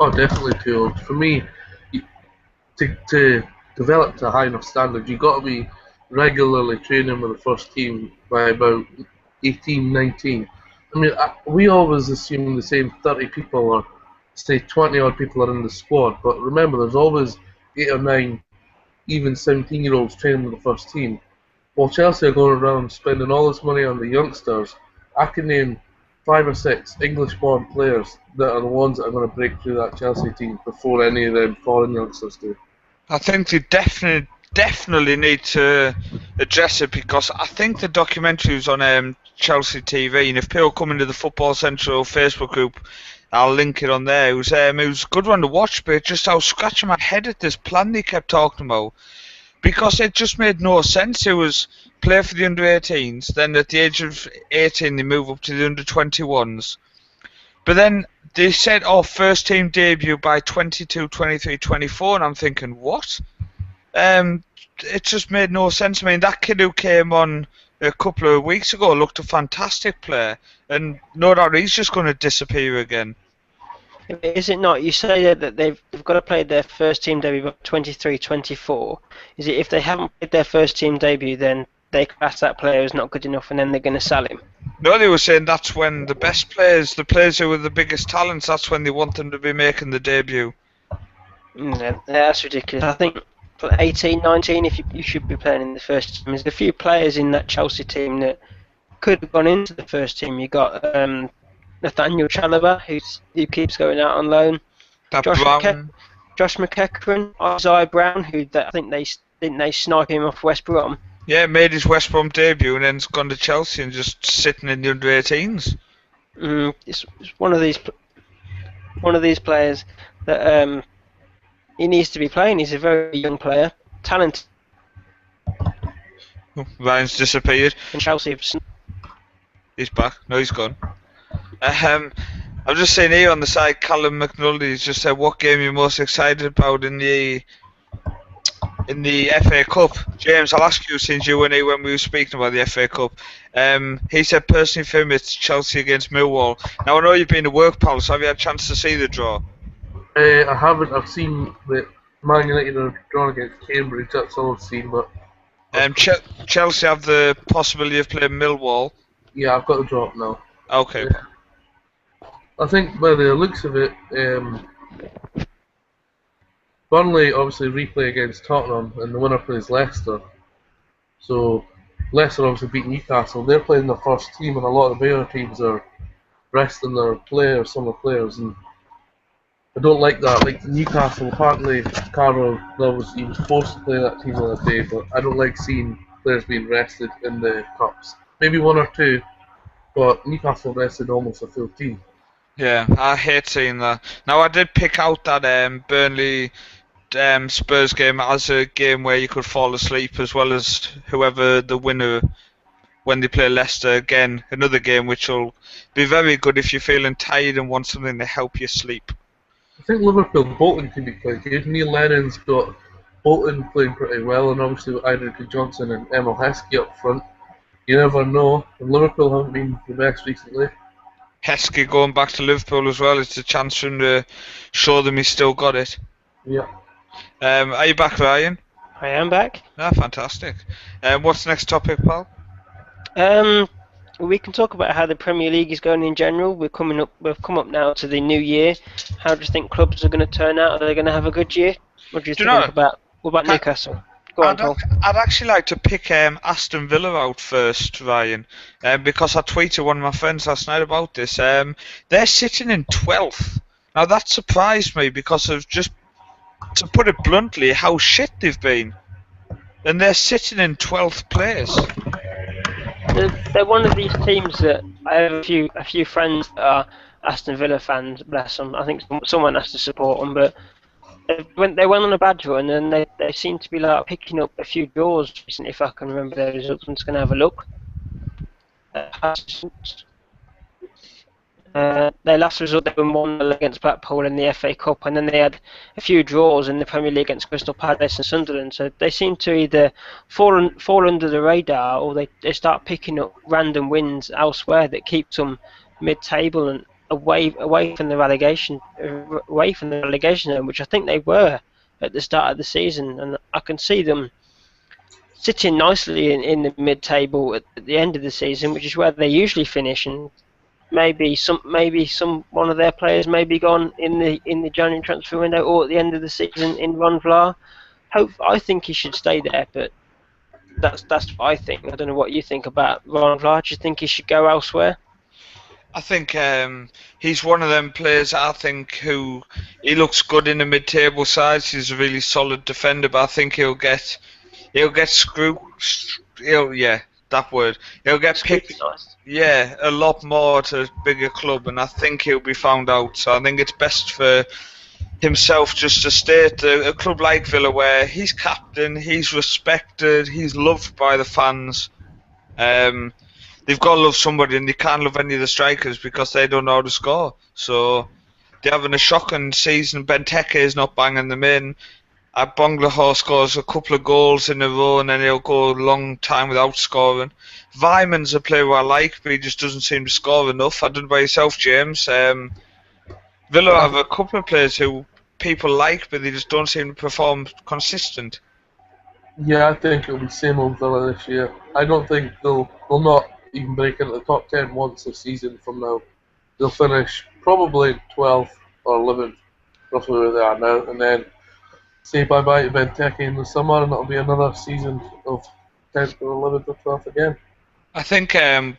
Oh, definitely too old. For me, to develop to a high enough standard, you've got to be regularly training with the first team by about 18, 19. I mean, we always assume the same 30 people or say 20 odd people are in the squad, but remember there's always 8 or 9, even 17-year-olds training with the first team. While Chelsea are going around spending all this money on the youngsters, I can name 5 or 6 English-born players that are the ones that are going to break through that Chelsea team before any of them foreign youngsters do. I think they definitely need to address it, because I think the documentary was on Chelsea TV, and if people come into the FMCentral Facebook group, I'll link it on there. It was a good one to watch, but just I was scratching my head at this plan they kept talking about, because it just made no sense. It was play for the under-18s, then at the age of 18 they move up to the under-21s. But then they said, oh, first team debut by 22, 23, 24, and I'm thinking, what? It just made no sense. I mean, that kid who came on a couple of weeks ago looked a fantastic player, and no doubt he's just going to disappear again. Is it not? You say that they've got to play their first team debut by 23, 24. Is it if they haven't played their first team debut, then they class that player as not good enough, and then they're going to sell him? No, they were saying that's when the best players, the players who are the biggest talents, that's when they want them to be making the debut. Yeah, that's ridiculous. I think for 18, 19, if you should be playing in the first team. There's a few players in that Chelsea team that could have gone into the first team. You got Nathaniel Chalobah, who keeps going out on loan. Josh McEachran, Isaiah Brown, who I think they snipe him off West Brom. Yeah, made his West Brom debut and then's gone to Chelsea and just sitting in the under-18s. It's one of these players that he needs to be playing. He's a very young player, talented. Oh, Ryan's disappeared. And Chelsea. He's back. No, he's gone. I'm just saying here on the side, Callum McNulty's just said, what game you're most excited about in the FA Cup? James, I'll ask you, since you were here when we were speaking about the FA Cup. He said personally for him it's Chelsea against Millwall. Now I know you've been to work, pal, so have you had a chance to see the draw? I haven't. I've seen that Man United are drawn against Cambridge, that's all I've seen, but... Chelsea have the possibility of playing Millwall. Yeah, I've got the draw up now. Okay. I think by the looks of it, Burnley obviously replay against Tottenham, and the winner plays Leicester. So Leicester obviously beat Newcastle. They're playing their first team, and a lot of the other teams are resting their players, some of the players, and I don't like that. Like Newcastle, apparently Carroll he was forced to play that team on that day, but I don't like seeing players being rested in the cups. Maybe one or two, but Newcastle rested almost a full team. Yeah, I hate seeing that. Now I did pick out that Burnley Spurs game as a game where you could fall asleep, as well as whoever the winner when they play Leicester again. Another game which will be very good if you're feeling tired and want something to help you sleep. I think Liverpool-Bolton can be quite good. Neil Lennon's got Bolton playing pretty well, and obviously with Idrika Johnson and Emil Heskey up front. You never know, and Liverpool haven't been the best recently. Heskey going back to Liverpool as well, it's a chance for him to show them he's still got it. Yeah. Are you back, Ryan? I am back. Ah, fantastic. What's the next topic, pal? We can talk about how the Premier League is going in general. We've come up now to the new year. How do you think clubs are going to turn out? Are they going to have a good year? What do you Do you think know? about what about Ca- Newcastle? Go on, Paul. I'd actually like to pick Aston Villa out first, Ryan, because I tweeted one of my friends last night about this. They're sitting in 12th. Now that surprised me because of just, to put it bluntly, how shit they've been. And they're sitting in 12th place. They're one of these teams that I have a few friends that are Aston Villa fans. Bless them. I think someone has to support them, but they went on a bad run and they seem to be like picking up a few draws recently. If I can remember their results, I'm just going to have a look. Their last result, they won 1-0 against Blackpool in the FA Cup, and then they had a few draws in the Premier League against Crystal Palace and Sunderland. So they seem to either fall under the radar, or they start picking up random wins elsewhere that keeps them mid-table and away from the relegation zone, which I think they were at the start of the season. And I can see them sitting nicely in the mid-table at the end of the season, which is where they usually finish. And maybe some one of their players may be gone in the January transfer window or at the end of the season in Ron Vlaar. I think he should stay there, but that's what I think. I don't know what you think about Ron Vlaar. Do you think he should go elsewhere? I think he's one of them players, I think, who he looks good in the mid-table sides. He's a really solid defender, but I think he'll get screwed. Yeah, that word. He'll get picked. Yeah, a lot more to a bigger club, and I think he'll be found out. So I think it's best for himself just to stay at a club like Villa, where he's captain, he's respected, he's loved by the fans. They've got to love somebody, and they can't love any of the strikers because they don't know how to score. So they're having a shocking season. Benteke is not banging them in. Bonglaho scores a couple of goals in a row, and then he'll go a long time without scoring. Vyman's a player who I like, but he just doesn't seem to score enough. I don't know about yourself, James. Villa have a couple of players who people like, but they just don't seem to perform consistent. Yeah, I think it'll be same old Villa this year. I don't think they'll not even break into the top 10 once a season from now. They'll finish probably 12th or 11th, roughly where they are now, and then say bye-bye to Benteke in the summer, and it'll be another season of 10th or 11th or 12th again. I think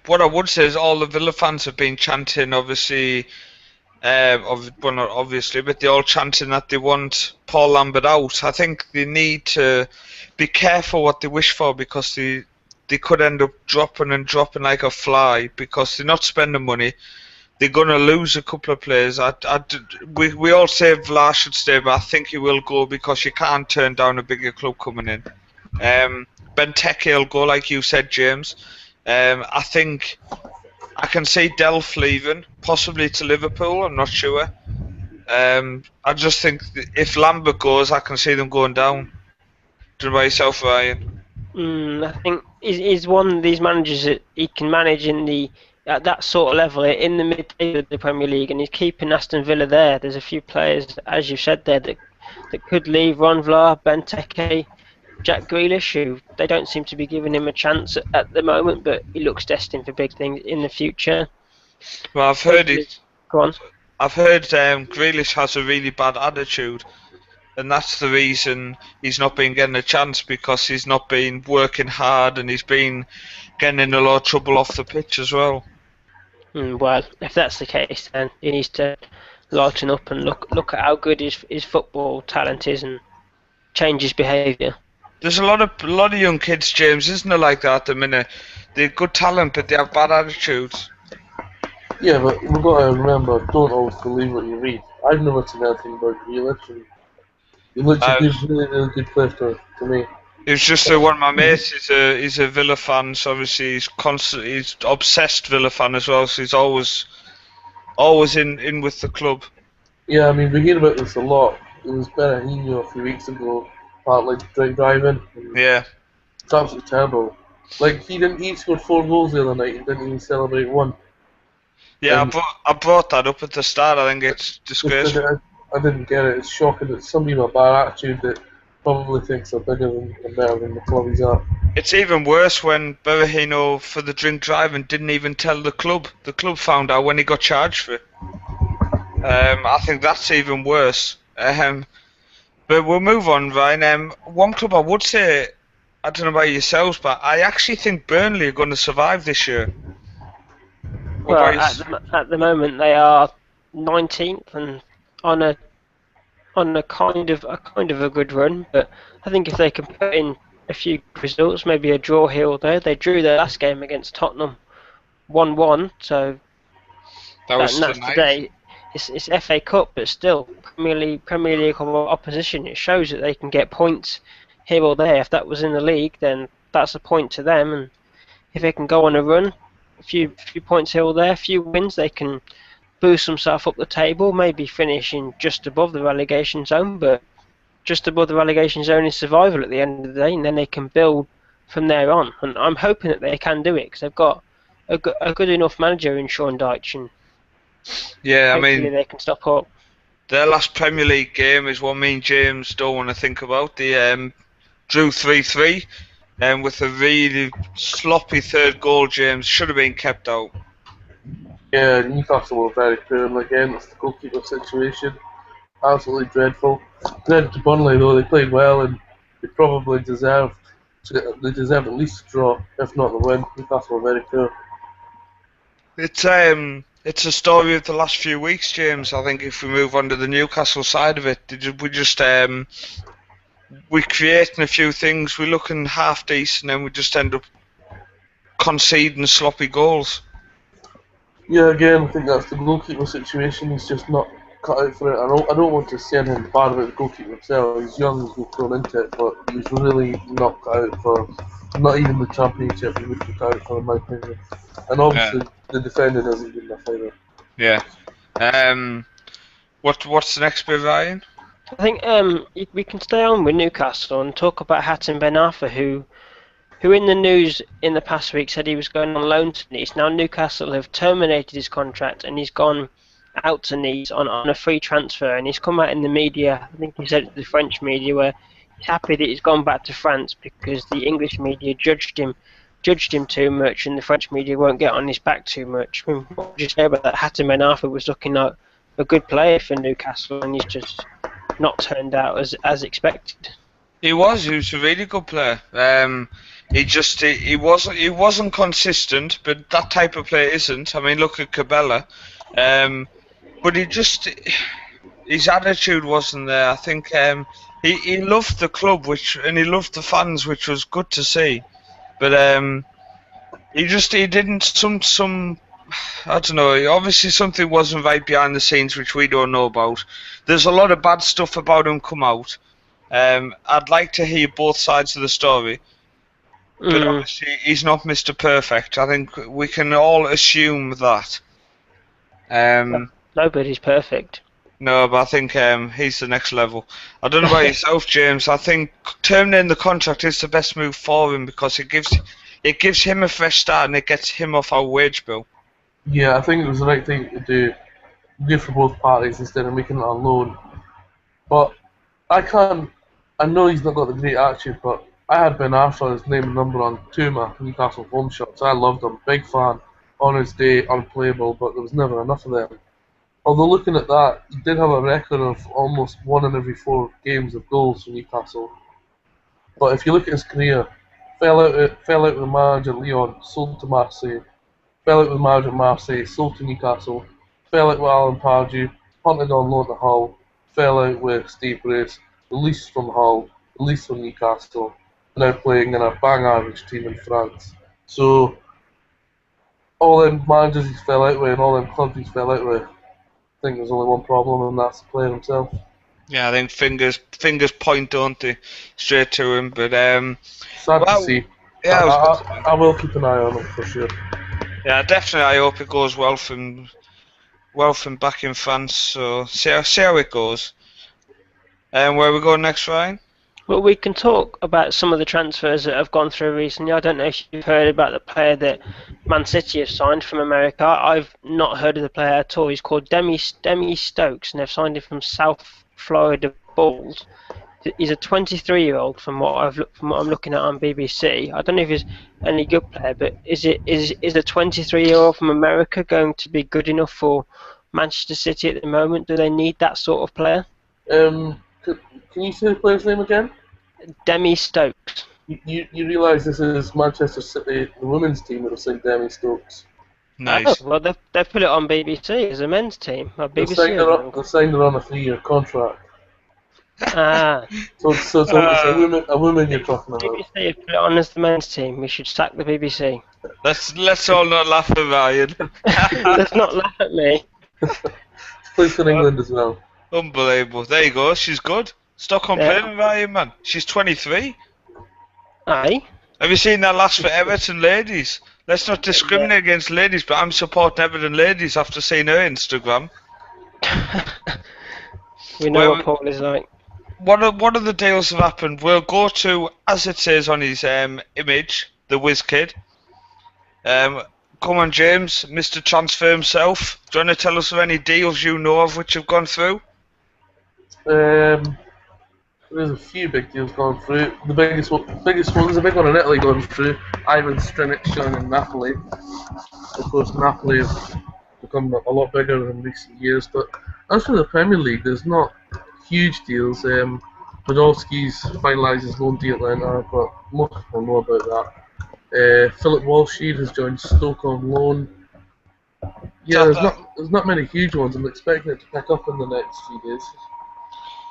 what I would say is all the Villa fans have been chanting, obviously, well, not obviously, but they're all chanting that they want Paul Lambert out. I think they need to be careful what they wish for, because they could end up dropping like a fly because they're not spending money. They're going to lose a couple of players. We all say Vlaar should stay, but I think he will go because you can't turn down a bigger club coming in. Benteke will go, like you said, James. I think I can see Delph leaving, possibly to Liverpool. I'm not sure. I just think if Lambert goes, I can see them going down. Do you know about yourself, Ryan? I think he's one of these managers that he can manage at that sort of level in the mid-table of the Premier League, and he's keeping Aston Villa there. There's a few players, as you said there, that could leave. Ron Vlaar, Benteke, Jack Grealish, who they don't seem to be giving him a chance at the moment, but he looks destined for big things in the future. Well, I've heard it. Go on. I've heard Grealish has a really bad attitude, and that's the reason he's not been getting a chance, because he's not been working hard and he's been getting in a lot of trouble off the pitch as well. Well, if that's the case, then he needs to lighten up and look at how good his football talent is and change his behaviour. There's a lot of young kids, James, isn't there, like that at the minute? They're good talent, but they have bad attitudes. Yeah, but we've got to remember, don't always believe what you read. I've never seen anything about Grealish, and he looks a really good player to me. It was just one of my mates. He's a Villa fan, so obviously he's obsessed Villa fan as well. So he's always in with the club. Yeah, I mean, we hear about this a lot. It was Berahino a few weeks ago, partly drink driving. Yeah, it's absolutely terrible. Like he scored 4 goals the other night and didn't even celebrate one. Yeah, I brought that up at the start. I think it's disgraceful. I didn't get it. It's shocking that somebody with a bad attitude that probably thinks they're bigger and better than the club he's at. It's even worse when Berahino, for the drink driving, didn't even tell the club. The club found out when he got charged for it. I think that's even worse. But we'll move on, Ryan. One club I would say, I don't know about yourselves, but I actually think Burnley are going to survive this year. What Well, about at the moment they are 19th and on a kind of a good run. But I think if they can put in a few results, maybe a draw here or there. They drew their last game against Tottenham 1-1, so that was that's tonight. today. It's FA Cup, but still Premier League opposition. It shows that they can get points here or there. If that was in the league, then that's a point to them. And if they can go on a run, a few points here or there, a few wins, they can boost themselves up the table. Maybe finishing just above the relegation zone, but just above the relegation zone is survival at the end of the day, and then they can build from there on. And I'm hoping that they can do it because they've got a good enough manager in Sean Dyche, and Yeah, I hopefully mean, they can stop up. their last Premier League game is what me and James don't want to think about. They drew 3-3, with a really sloppy third goal. James should have been kept out. Yeah, Newcastle were very poor, and again, it's the goalkeeper situation. Absolutely dreadful. Credit to Burnley though, they played well and they probably deserved at least a draw, if not the win. Newcastle were very poor. It's a story of the last few weeks, James. I think if we move on to the Newcastle side of it, we creating a few things, we're looking half decent, and we just end up conceding sloppy goals. Yeah, again, I think that's the goalkeeper situation. He's just not cut out for it. I don't want to say anything bad about the goalkeeper himself. He's young, he's been thrown into it, but he's really not cut out for not even the championship. He would be cut out for, in my opinion. And obviously, the defending hasn't been enough either. Yeah. What's the next bit, Ryan? I think we can stay on with Newcastle and talk about Hatem Ben Arfa, who in the news in the past week said he was going on loan to Nice. Now Newcastle have terminated his contract and he's gone out to Nice on a free transfer, and he's come out in the media, I think he said it to the French media, where he's happy that he's gone back to France because the English media judged him too much and the French media won't get on his back too much. I mean, what would you say about that? Hatem Ben Arfa was looking like a good player for Newcastle and he's just not turned out as expected. He was a really good player. He wasn't consistent, but that type of player isn't. I mean, look at Cabela. But his attitude wasn't there. I think he loved the club, and he loved the fans, which was good to see. But he didn't some I don't know. Obviously, something wasn't right behind the scenes, which we don't know about. There's a lot of bad stuff about him come out. I'd like to hear both sides of the story. But obviously, he's not Mr. Perfect. I think we can all assume that. Nobody's perfect. No, but I think he's the next level. I don't know about yourself, James. I think terminating the contract is the best move for him because it gives him a fresh start and it gets him off our wage bill. Yeah, I think it was the right thing to do. Good for both parties instead of making it on loan. But I know he's not got the great attitude, but I had Ben Arthur's name and number on two of my Newcastle home shots. I loved him, big fan. On his day, unplayable, but there was never enough of them. Although looking at that, he did have a record of almost 1 in every 4 games of goals for Newcastle. But if you look at his career, fell out with the manager Leon, sold to Marseille. Fell out with the manager Marseille, sold to Newcastle. Fell out with Alan Pardew, punted on loan to Hull. Fell out with Steve Bruce, released from Hull, released from Newcastle. Now playing in a bang average team in France. So all them managers he's fell out with and all them clubs he's fell out with, I think there's only one problem, and that's the player himself. Yeah, I think fingers point, don't they, straight to him. But sad to see. Yeah, I will keep an eye on him for sure. Yeah, definitely. I hope it goes well for him back in France. So see how it goes. And where we go next, Ryan? Well, we can talk about some of the transfers that have gone through recently. I don't know if you've heard about the player that Man City have signed from America. I've not heard of the player at all. He's called Demi Stokes, and they've signed him from South Florida Bulls. He's a 23-year-old from what I'm looking at on BBC. I don't know if he's any good player, but is a 23-year-old from America going to be good enough for Manchester City at the moment? Do they need that sort of player? Can you say the player's name again? Demi Stokes. You realise this is Manchester City, the women's team that have signed Demi Stokes. Nice. Oh, well, they've put it on BBC as a men's team. Well, They BBC signed, or her, something. they signed her on a 3-year contract. Ah, So it's a woman you're talking about. BBC have put it on as the men's team. We should sack the BBC. Let's all not laugh at Ryan. Let's not laugh at me. She plays for England as well. Unbelievable. There you go. She's good. Stop complaining, Ryan, man. She's 23. Aye. Have you seen that last for Everton ladies? Let's not discriminate against ladies, but I'm supporting Everton ladies after seeing her Instagram. We know what Paul is like. What are the deals that have happened? We'll go to, as it says on his image, the Whiz Kid. Come on, James, Mr. Transfer himself. Do you want to tell us of any deals you know of which have gone through? There's a few big deals going through. The biggest one, there's a big one in Italy going through. Ivan Strinic joining Napoli. Of course, Napoli have become a lot bigger in recent years. But as for the Premier League, there's not huge deals. Podolski's finalised his loan deal at Inter, but most people know about that. Philip Walsheed has joined Stoke on loan. Yeah, there's not many huge ones. I'm expecting it to pick up in the next few days.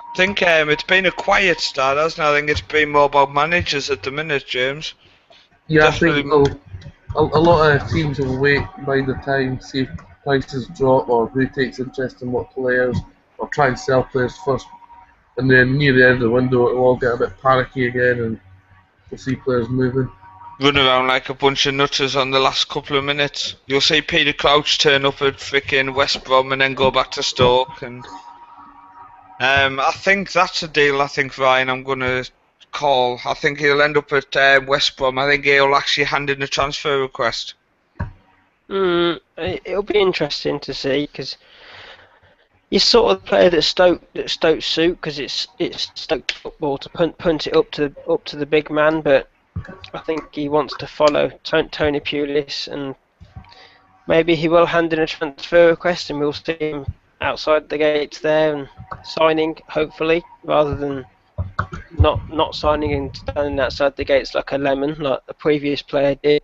I think it's been a quiet start, hasn't it? I think it's been more about managers at the minute, James. Yeah, Definitely. I think a lot of teams will wait by the time, see if prices drop or who takes interest in what players, or try and sell players first. And then near the end of the window, it'll all get a bit panicky again and we'll see players moving. Run around like a bunch of nutters on the last couple of minutes. You'll see Peter Crouch turn up at frickin' West Brom and then go back to Stoke. And I think that's a deal. I think Ryan, I'm gonna call. I think he'll end up at West Brom. I think he'll actually hand in a transfer request. It'll be interesting to see because he's sort of the player that Stoke suit because it's Stoke football to punt it up to the big man, but I think he wants to follow Tony Pulis, and maybe he will hand in a transfer request, and we'll see him outside the gates there and signing, hopefully, rather than not signing and standing outside the gates like a lemon, like the previous player did.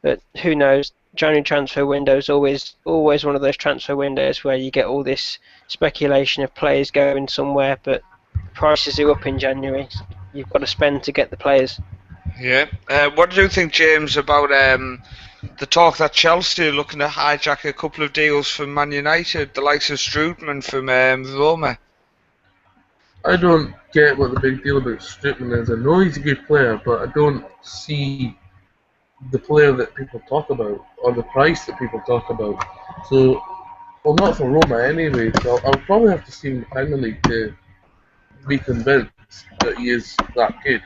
But who knows? January transfer window is always one of those transfer windows where you get all this speculation of players going somewhere, but prices are up in January. So you've got to spend to get the players. Yeah. What do you think, James, about the talk that Chelsea are looking to hijack a couple of deals from Man United, the likes of Strootman from Roma? I don't get what the big deal about Strootman is. I know he's a good player, but I don't see the player that people talk about or the price that people talk about. So, well, not for Roma anyway. So I'll probably have to see him in the Premier League to be convinced that he is that good.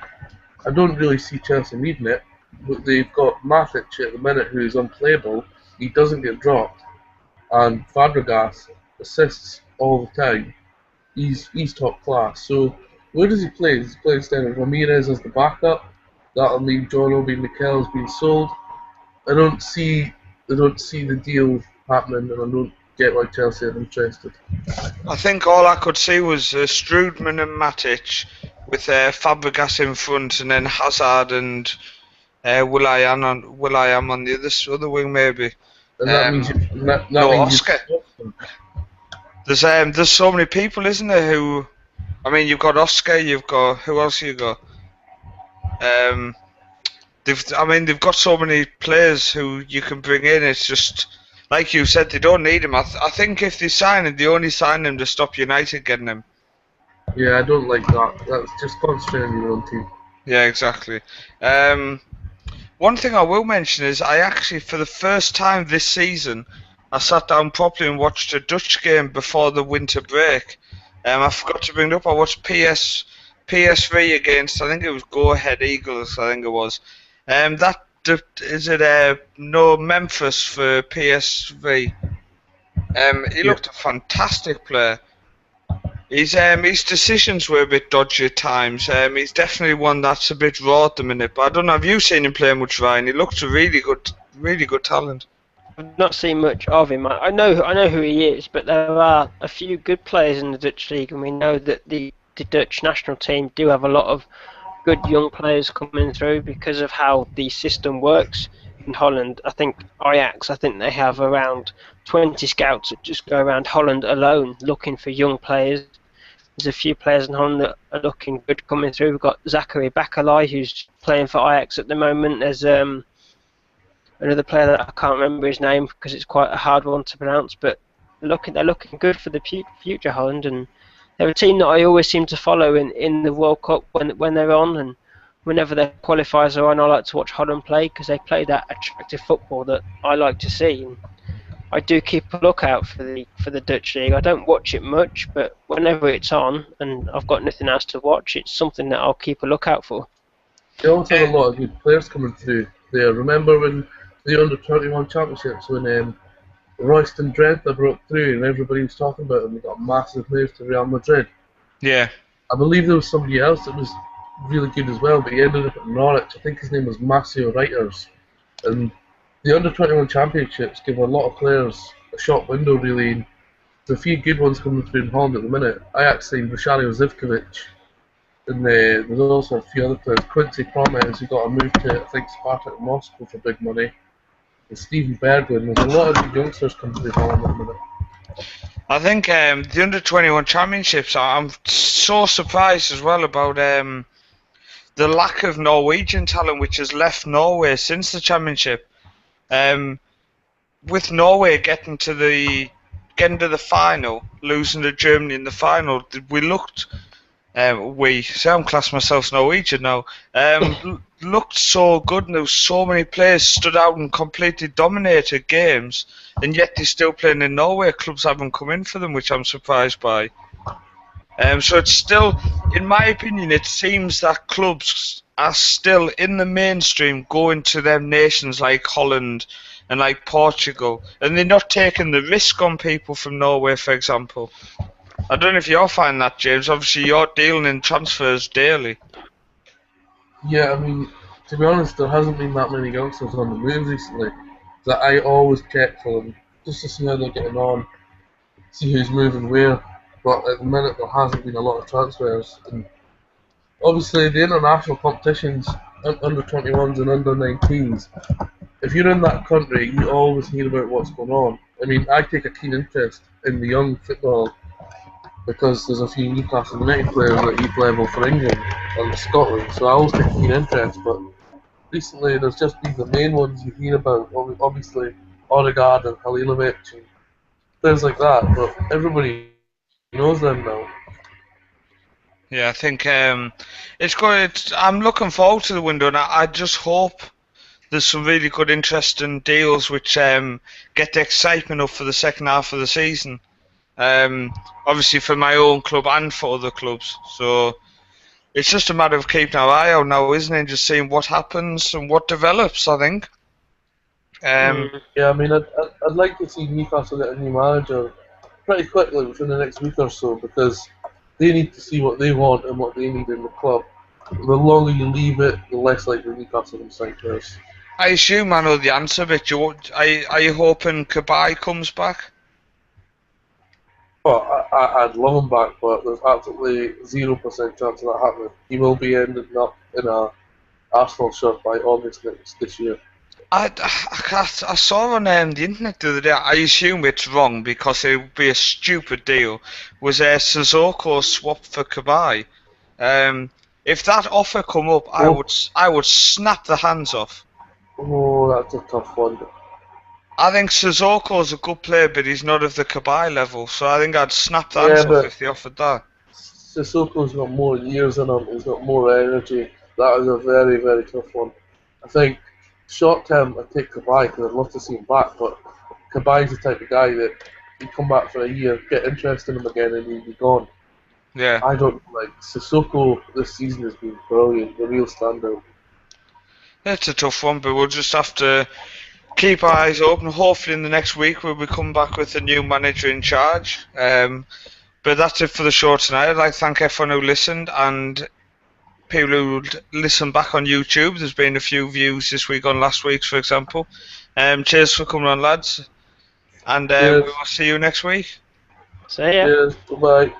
I don't really see Chelsea needing it, but they've got Matic at the minute who is unplayable. He doesn't get dropped, and Fabregas assists all the time. He's top class. So where does he play? He's playing instead of Ramirez as the backup. That'll mean John Obi Mikel's being sold. I don't see the deal happening, and I don't get why Chelsea are interested. I think all I could see was Strootman and Matic with Fabregas in front, and then Hazard and Will.i.am on the other wing maybe. And that means that no, means Oscar. There's so many people, isn't there? Who, I mean, you've got Oscar, you've got who else you got? They've got so many players who you can bring in. It's just like you said, they don't need him. I think if they sign him, they only sign him to stop United getting him. Yeah, I don't like that. That's just concentrating on your own team. Yeah, exactly. One thing I will mention is I actually, for the first time this season, I sat down properly and watched a Dutch game before the winter break. I forgot to bring it up. I watched PSV against, I think it was Go Ahead Eagles, I think it was. No Memphis for PSV. He looked a fantastic player. His decisions were a bit dodgy at times. He's definitely one that's a bit raw at the minute. But I don't know. Have you seen him play much, Ryan? He looks a really good talent. I've not seen much of him. I know who he is, but there are a few good players in the Dutch league, and we know that the Dutch national team do have a lot of good young players coming through because of how the system works in Holland. I think Ajax, they have around 20 scouts that just go around Holland alone looking for young players. There's a few players in Holland that are looking good coming through. We've got Zachary Bakalai, who's playing for Ajax at the moment. There's another player that I can't remember his name because it's quite a hard one to pronounce, but they're looking good for the future, Holland, and they're a team that I always seem to follow in the World Cup when they're on, and whenever their qualifiers are on, I like to watch Holland play because they play that attractive football that I like to see. And I do keep a lookout for the Dutch league. I don't watch it much, but whenever it's on and I've got nothing else to watch, it's something that I'll keep a lookout for. They also have a lot of good players coming through there. Remember when the under-21 championships when Royston Drenthe broke through and everybody was talking about him? He got a massive move to Real Madrid. Yeah. I believe there was somebody else that was really good as well, but he ended up at Norwich. I think his name was Massio Reiters. And the under-21 championships give a lot of players a short window, really. There's a few good ones coming through in Holland at the minute. Ajax signed Vashalo Zivkovic. And there's also a few other players. Quincy Promes, who got a move to, I think, Spartak Moscow for big money. And Steven Bergwijn. There's a lot of good youngsters coming through Holland at the minute. I think the under-21 championships, I'm so surprised as well about the lack of Norwegian talent which has left Norway since the championship. With Norway getting to the final, losing to Germany in the final, we looked. I'm class myself Norwegian now. Looked so good, and there was so many players stood out and completely dominated games, and yet they're still playing in Norway. Clubs haven't come in for them, which I'm surprised by. So it's still, in my opinion, it seems that clubs are still in the mainstream going to them nations like Holland and like Portugal, and they're not taking the risk on people from Norway, for example. I don't know if you're finding that, James. Obviously, you're dealing in transfers daily. Yeah, I mean, to be honest, there hasn't been that many youngsters on the move recently. That I always check for them, just to see how they're getting on, see who's moving where. But at the minute, there hasn't been a lot of transfers. And obviously, the international competitions, under 21s and under 19s, if you're in that country, you always hear about what's going on. I mean, I take a keen interest in the young football because there's a few Newcastle United players at youth level for England and Scotland, so I always take a keen interest. But recently, there's just been the main ones you hear about, obviously Odegaard and Halilovic and things like that. But everybody knows them now. Yeah, I think it's good. I'm looking forward to the window, and I just hope there's some really good, interesting deals which get the excitement up for the second half of the season. Obviously for my own club and for other clubs. So it's just a matter of keeping our eye out now, isn't it? Just seeing what happens and what develops, I think. Yeah, I mean, I'd like to see Newcastle get a new manager pretty quickly within the next week or so, because they need to see what they want and what they need in the club. The longer you leave it, the less likely Newcastle can sign players. I assume I know the answer, but are you hoping Kabay comes back? Well, I'd love him back, but there's absolutely 0% chance of that happening. He will be ending up in a Arsenal shirt by August this year. I saw on the internet the other day, I assume it's wrong because it would be a stupid deal, was Sissoko swapped for Kabay. If that offer come up, I would snap the hands off. Oh, that's a tough one. I think Sissoko's a good player, but he's not of the Kabay level, so I think I'd snap the hands off if they offered that. Sissoko's got more years in him, he's got more energy. That is a very, very tough one. I think short term I'd take Kabay because I'd love to see him back, but Kabay's the type of guy that he'd come back for a year, get interest in him again, and he'd be gone. Yeah. I don't like Sissoko this season has been brilliant, the real standout. It's a tough one, but we'll just have to keep our eyes open. Hopefully in the next week we'll be coming back with a new manager in charge. But that's it for the show tonight. I'd like to thank everyone who listened and people who listen back on YouTube. There's been a few views this week on last week's, for example. Cheers for coming on, lads. And we will see you next week. So yeah. Cheers. Bye-bye.